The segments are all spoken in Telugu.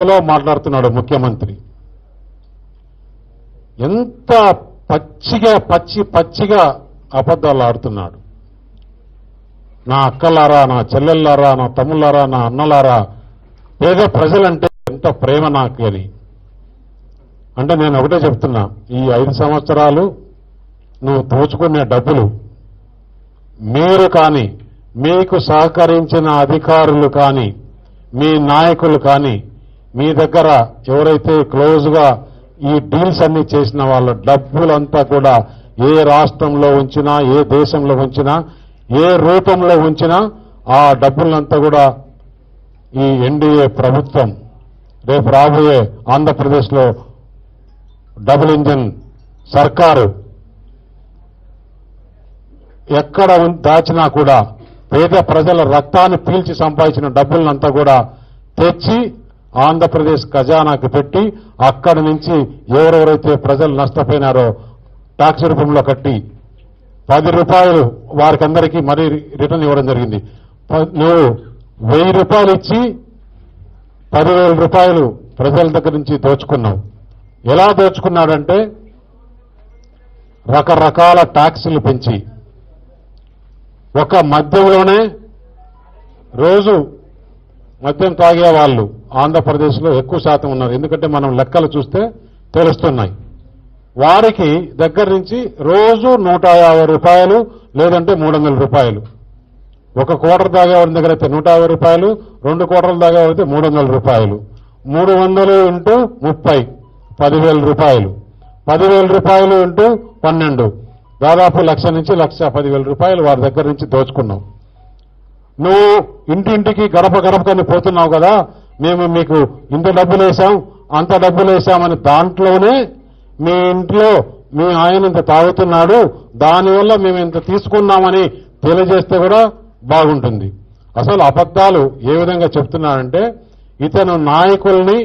మాట్లాడుతున్నాడు ముఖ్యమంత్రి. ఎంత పచ్చిగా అబద్ధాలు ఆడుతున్నాడు. నా అక్కలారా, నా చెల్లెల్లారా, నా తమ్ముళ్ళారా, నా అన్నలారా, పేద ప్రజలంటే ఎంత ప్రేమ నాకు అని. అంటే నేను ఒకటే చెప్తున్నా, ఈ 5 సంవత్సరాలు నువ్వు దోచుకునే డబ్బులు మీరు కానీ, మీకు సహకరించిన అధికారులు కానీ, మీ నాయకులు కానీ, మీ దగ్గర ఎవరైతే క్లోజ్గా ఈ డీల్స్ అన్ని చేసిన వాళ్ళ డబ్బులంతా కూడా ఏ రాష్ట్రంలో ఉంచినా, ఏ దేశంలో ఉంచినా, ఏ రూపంలో ఉంచినా ఆ డబ్బులంతా కూడా ఈ ఎన్డీఏ ప్రభుత్వం రేపు రాబోయే ఆంధ్రప్రదేశ్లో డబుల్ ఇంజిన్ సర్కారు ఎక్కడ దాచినా కూడా పేద ప్రజల రక్తాన్ని పీల్చి సంపాదించిన డబ్బులంతా కూడా తెచ్చి ఆంధ్రప్రదేశ్ ఖజానాకి పెట్టి అక్కడి నుంచి ఎవరెవరైతే ప్రజలు నష్టపోయినారో ట్యాక్స్ రూపంలో కట్టి 10 రూపాయలు వారికి అందరికీ మరీ రిటర్న్ ఇవ్వడం జరిగింది. నువ్వు 1000 రూపాయలు ఇచ్చి 10,000 రూపాయలు ప్రజల దగ్గర నుంచి దోచుకున్నావు. ఎలా దోచుకున్నాడంటే రకరకాల ట్యాక్సులు పెంచి ఒక మద్యంలోనే రోజు మద్యం తాగే వాళ్ళు ఆంధ్రప్రదేశ్లో ఎక్కువ శాతం ఉన్నారు. ఎందుకంటే మనం లెక్కలు చూస్తే తెలుస్తున్నాయి. వారికి దగ్గర నుంచి రోజు 150 రూపాయలు లేదంటే 300 రూపాయలు. ఒక క్వార్టర్ తాగేవాడి దగ్గర అయితే 150 రూపాయలు, 2 క్వార్టర్లు తాగేవాడితే 300 రూపాయలు. 300 ఇంటూ 30 10,000 రూపాయలు. 10,000 రూపాయలు ఇంటూ 12 దాదాపు 1,00,000 నుంచి 1,10,000 రూపాయలు వారి దగ్గర నుంచి దోచుకున్నావు. నువ్వు ఇంటింటికి గడపని పోతున్నావు కదా, మేము మీకు ఇంత డబ్బులు వేశాం అంత డబ్బులు వేశామని దాంట్లోనే మీ ఇంట్లో మీ ఆయన ఇంత తాగుతున్నాడు, దానివల్ల మేము ఇంత తీసుకున్నామని తెలియజేస్తే కూడా బాగుంటుంది. అసలు అబద్ధాలు ఏ విధంగా చెప్తున్నాడంటే, ఇతను నాయకుల్ని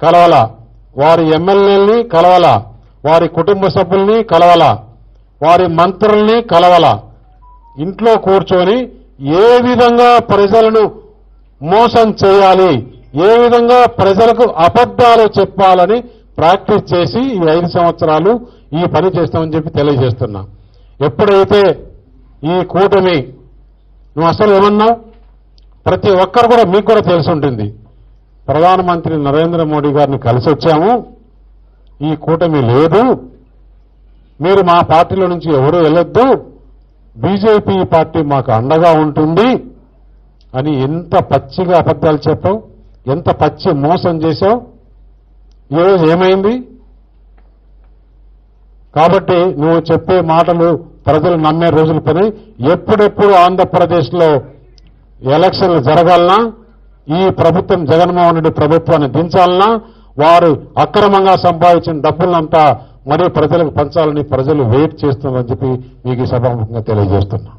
కలవాలా, వారి ఎమ్మెల్యేల్ని కలవాలా, వారి కుటుంబ సభ్యుల్ని కలవాలా, వారి మంత్రుల్ని కలవాలా, ఇంట్లో కూర్చొని ఏ విధంగా ప్రజలను మోసం చేయాలి, ఏ విధంగా ప్రజలకు అబద్ధాలు చెప్పాలని ప్రాక్టీస్ చేసి ఈ 5 సంవత్సరాలు ఈ పని చేస్తామని చెప్పి తెలియజేస్తున్నా. ఎప్పుడైతే ఈ కూటమి నువ్వు అసలు ఏమన్నావు, ప్రతి ఒక్కరు కూడా మీకు కూడా తెలిసి ఉంటుంది, ప్రధానమంత్రి నరేంద్ర మోడీ గారిని కలిసి వచ్చాము, ఈ కూటమి లేదు, మీరు మా పార్టీలో నుంచి ఎవరూ వెళ్ళొద్దు, బీజేపీ పార్టీ మాకు అండగా ఉంటుంది అని ఎంత పచ్చిగా అబద్ధాలు చెప్పావు, ఎంత పచ్చి మోసం చేశావు. ఈరోజు ఏమైంది? కాబట్టి నువ్వు చెప్పే మాటలు ప్రజలు నమ్మే రోజులు పని. ఎప్పుడెప్పుడు ఆంధ్రప్రదేశ్లో ఎలక్షన్లు జరగాలన్నా, ఈ ప్రభుత్వం జగన్మోహన్ రెడ్డి ప్రభుత్వాన్ని దించాలన్నా, వారు అక్రమంగా సంపాదించిన డబ్బులంతా మరీ ప్రజలకు పంచాలని ప్రజలు వెయిట్ చేస్తున్నారని చెప్పి మీకు ఈ సభాముఖంగా తెలియజేస్తున్నా.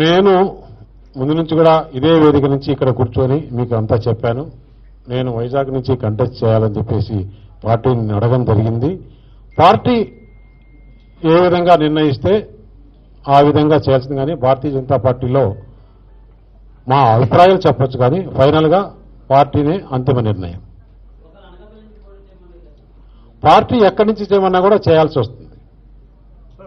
నేను ముందు నుంచి కూడా ఇదే వేదిక నుంచి ఇక్కడ కూర్చొని మీకు అంతా చెప్పాను. నేను వైజాగ్ నుంచి కంటెస్ట్ చేయాలని చెప్పేసి పార్టీని అడగడం జరిగింది. పార్టీ ఏ విధంగా నిర్ణయిస్తే ఆ విధంగా చేయాల్సింది, కానీ భారతీయ జనతా పార్టీలో మా అభిప్రాయాలు చెప్పొచ్చు, కానీ ఫైనల్గా పార్టీనే అంతిమ నిర్ణయం. పార్టీ ఎక్కడి నుంచి చేయమన్నా కూడా చేయాల్సి వస్తుంది.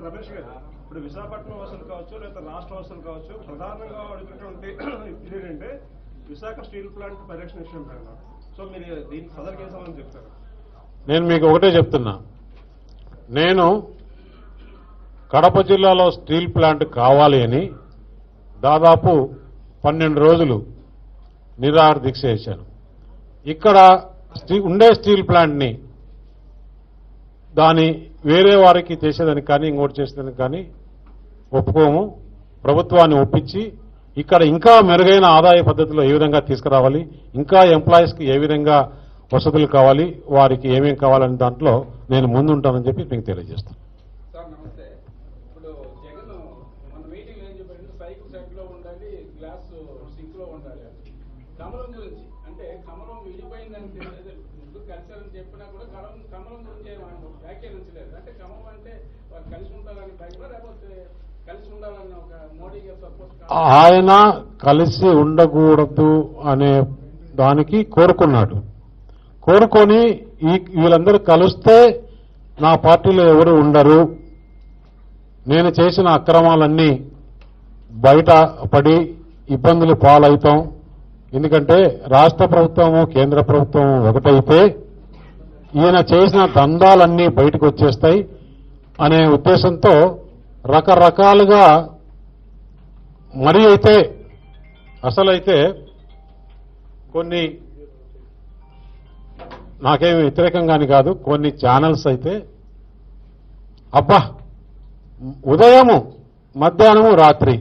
రమేష్ గారు, ఇప్పుడు విశాఖపట్నం వాసులు కావచ్చు లేదా రాష్ట్ర వాసులు కావచ్చు, ప్రధానంగా అడుగుతున్నటువంటి ఇది ఏంటంటే విశాఖ స్టీల్ ప్లాంట్ పరిరక్షణ విషయం పైన. సో మీరు దీనికి సదరికి ఏం సమాధానం చెప్తారు? నేను మీకు ఒకటే చెప్తున్నా, నేను కడప జిల్లాలో స్టీల్ ప్లాంట్ కావాలి అని దాదాపు 12 రోజులు నిరాహార దీక్ష చేశాను. ఇక్కడ ఉండే స్టీల్ ప్లాంట్ని దాని వేరే వారికి చేసేదానికి కానీ ఇంకోటి చేసేదానికి కానీ ఒప్పుకోము. ప్రభుత్వాన్ని ఒప్పించి ఇక్కడ ఇంకా మెరుగైన ఆదాయ పద్ధతిలో ఏ విధంగా తీసుకురావాలి, ఇంకా ఎంప్లాయీస్కి ఏ విధంగా వసతులు కావాలి, వారికి ఏమేం కావాలనే దాంట్లో నేను ముందుంటానని చెప్పి మీకు తెలియజేస్తాను. సార్ నమస్తే. ఇప్పుడు జగన్ మన మీటింగ్ ఏం చెప్పారంటే సైకిల్ సెట్ లో ఉండాలి, గ్లాస్ సింక్ లో ఉండాలి. కమలం గురించి అంటే కమలం విడిపోయిందని ముందు కలిసారని చెప్పినా కూడా కమలం గురించి వ్యాఖ్యానించలేదు. అంటే కమలం అంటే వాళ్ళు కలిసి ఉంటారని భయమా, లేకపోతే కలిసి ఉండాలని ఒక మోడీ గారు సపోర్ట్ ఆయన కలిసి ఉండకూడదు అనే దానికి కోరుకున్నాడు. కోరుకొని వీళ్ళందరూ కలిస్తే నా పార్టీలో ఎవరు ఉండరు, నేను చేసిన అక్రమాలన్నీ బయట పడి ఇబ్బందులు పాలవుతాం, ఎందుకంటే రాష్ట్ర ప్రభుత్వము కేంద్ర ప్రభుత్వం ఒకటైతే ఈయన చేసిన దందాలన్నీ బయటకు వచ్చేస్తాయి అనే ఉద్దేశంతో రకరకాలుగా మరి అయితే అసలైతే కొన్ని నాకేమి వ్యతిరేకంగాని కాదు, కొన్ని ఛానల్స్ అయితే అబ్బా ఉదయము మధ్యాహ్నము రాత్రి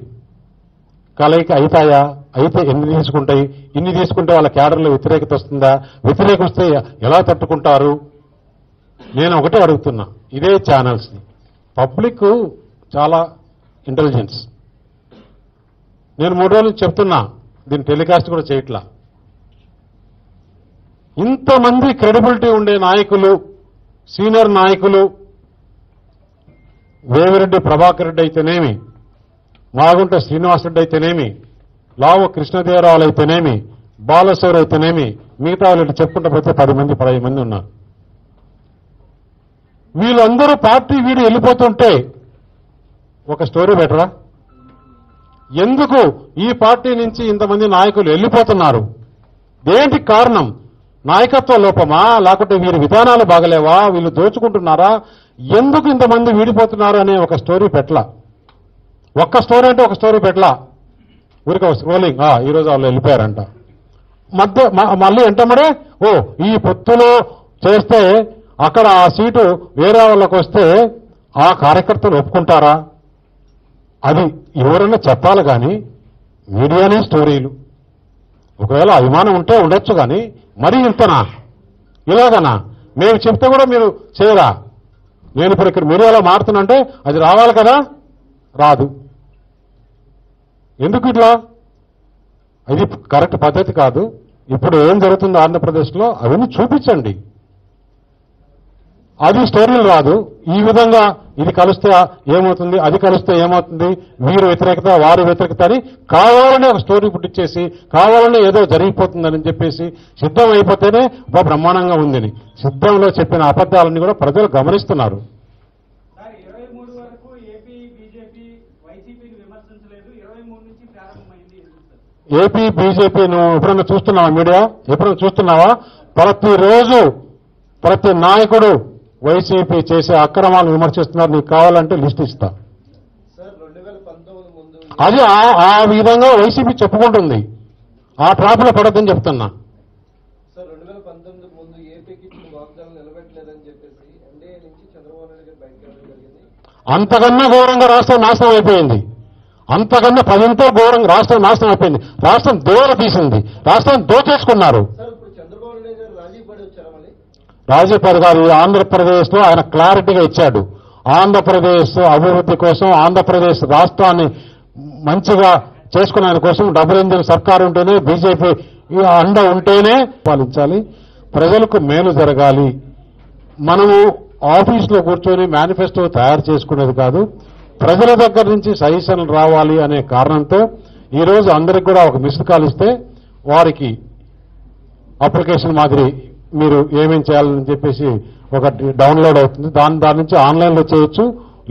కలయిక అవుతాయా, అయితే ఎన్ని తీసుకుంటాయి, ఇన్ని తీసుకుంటే వాళ్ళ క్యాడర్లో వ్యతిరేకత వస్తుందా, వ్యతిరేకత వస్తే ఎలా తట్టుకుంటారు? నేను ఒకటే అడుగుతున్నా, ఇదే ఛానల్స్ని పబ్లిక్ చాలా ఇంటెలిజెన్స్. నేను 3 రోజులు చెప్తున్నా, దీన్ని టెలికాస్ట్ కూడా చేయట్లా. ఇంతమంది క్రెడిబిలిటీ ఉండే నాయకులు, సీనియర్ నాయకులు, వేమిరెడ్డి ప్రభాకర్ రెడ్డి అయితేనేమి, మాగుంట శ్రీనివాసరెడ్డి అయితేనేమి, లావు కృష్ణదేవరావు అయితేనేమి, బాలశౌర్ అయితేనేమి, మిగతా వాళ్ళు చెప్పుకుంటే పోతే 10 మంది 15 మంది ఉన్నారు. వీళ్ళందరూ పార్టీ వీడి వెళ్ళిపోతుంటే ఒక స్టోరీ బెటరా? ఎందుకు ఈ పార్టీ నుంచి ఇంతమంది నాయకులు వెళ్ళిపోతున్నారు? దేనికి కారణం? నాయకత్వ లోపమా, లేకుంటే వీరి విధానాలు బాగలేవా, వీళ్ళు దోచుకుంటున్నారా, ఎందుకు ఇంతమంది వీడిపోతున్నారు అనే ఒక స్టోరీ పెట్టలా. ఒక్క స్టోరీ అంటే ఒక స్టోరీ పెట్టలా, ఊరికి స్క్రోలింగ్, ఈరోజు వాళ్ళు వెళ్ళిపోయారంట. మళ్ళీ ఎంటమడే ఈ పొత్తులో చేస్తే అక్కడ ఆ సీటు వేరే వాళ్ళకి వస్తే ఆ కార్యకర్తలు ఒప్పుకుంటారా? అది ఎవరైనా చెప్పాలి కానీ మీడియానే స్టోరీలు. ఒకవేళ అభిమానం ఉంటే ఉండొచ్చు కానీ మరీ ఇంతనా, ఇలాగనా? మేము చెప్తే కూడా మీరు చేయరా? నేను ఇప్పుడు ఇక్కడ మీడియాలో మారుతున్నంటే అది రావాలి కదా, రాదు. ఎందుకు ఇట్లా? అది కరెక్ట్ పద్ధతి కాదు. ఇప్పుడు ఏం జరుగుతుందో ఆంధ్రప్రదేశ్లో అవన్నీ చూపించండి. అది స్టోరీలు రాదు. ఈ విధంగా ఇది కలిస్తే ఏమవుతుంది, అది కలిస్తే ఏమవుతుంది, వీరు వ్యతిరేకత వారు వ్యతిరేకత అని కావాలనే ఒక స్టోరీ పుట్టించేసి కావాలనే ఏదో జరిగిపోతుందని చెప్పేసి సిద్ధం అయిపోతేనే బ్రహ్మాండంగా ఉందని సిద్ధంలో చెప్పిన అబద్ధాలన్నీ కూడా ప్రజలు గమనిస్తున్నారు. 23 వరకు ఏపీ బీజేపీ వైసీపీని విమర్శించలేదు, 23 నుంచి ప్రారంభమైంది. ఏపీ బీజేపీ నువ్వు ఎప్పుడన్నా చూస్తున్నావా? మీడియా ఎప్పుడన్నా చూస్తున్నావా? ప్రతిరోజు ప్రతి నాయకుడు వైసీపీ చేసే అక్రమాలను విమర్శిస్తున్నారు. నీకు కావాలంటే లిస్ట్ ఇస్తా. అది ఆ విధంగా వైసీపీ చెప్పుకుంటుంది. ఆ ట్రాప్లో పడద్దని చెప్తున్నా. సార్ 2019 ముందు ఏపీకి ఇచ్చిన వాగ్దానం నిలబెట్టలేదని చెప్పేసి ఎన్డీఏ నుంచి చంద్రబాబు నాయుడు గారు బయటకు రావడం జరిగింది. అంతకన్నా ఘోరంగా రాష్ట్రం నాశనం అయిపోయింది. అంతకన్నా 10తో ఘోరంగా రాష్ట్రం నాశనం అయిపోయింది. రాష్ట్రం దూర తీసింది, రాష్ట్రం దోచేసుకున్నారు. సార్ ఇప్పుడు చంద్రబాబు నాయుడు గారు రాజీ పడి వచ్చారా? మళ్ళీ రాజీపర్ గారు ఆంధ్రప్రదేశ్లో ఆయన క్లారిటీగా ఇచ్చాడు. ఆంధ్రప్రదేశ్ అభివృద్ధి కోసం, ఆంధ్రప్రదేశ్ రాష్ట్రాన్ని మంచిగా చేసుకునే కోసం డబుల్ ఇంజిన్ సర్కారు ఉంటేనే, బీజేపీ అండ ఉంటేనే పాలించాలి, ప్రజలకు మేలు జరగాలి. మనము ఆఫీసులో కూర్చొని మేనిఫెస్టో తయారు చేసుకునేది కాదు, ప్రజల దగ్గర నుంచి సజెషన్లు రావాలి అనే కారణంతో ఈరోజు అందరికి కూడా ఒక మిస్డ్ కాల్ ఇస్తే వారికి అప్లికేషన్ మాదిరి మీరు ఏమేం చేయాలని చెప్పేసి ఒక డౌన్లోడ్ అవుతుంది. దాని నుంచి ఆన్లైన్లో చేయొచ్చు,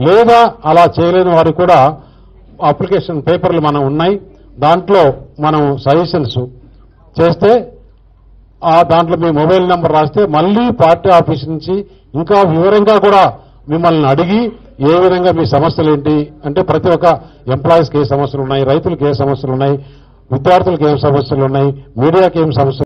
లేదా అలా చేయలేని వారికి కూడా అప్లికేషన్ పేపర్లు మనం ఉన్నాయి. దాంట్లో మనం సజెషన్స్ చేస్తే దాంట్లో మీ మొబైల్ నెంబర్ రాస్తే మళ్ళీ పార్టీ ఆఫీస్ నుంచి ఇంకా వివరంగా కూడా మిమ్మల్ని అడిగి ఏ విధంగా మీ సమస్యలు ఏంటి అంటే, ప్రతి ఒక్క ఎంప్లాయీస్కి ఏ సమస్యలు ఉన్నాయి, రైతులకు ఏ సమస్యలు ఉన్నాయి, విద్యార్థులకు ఏం సమస్యలు ఉన్నాయి, మీడియాకి ఏం సమస్యలు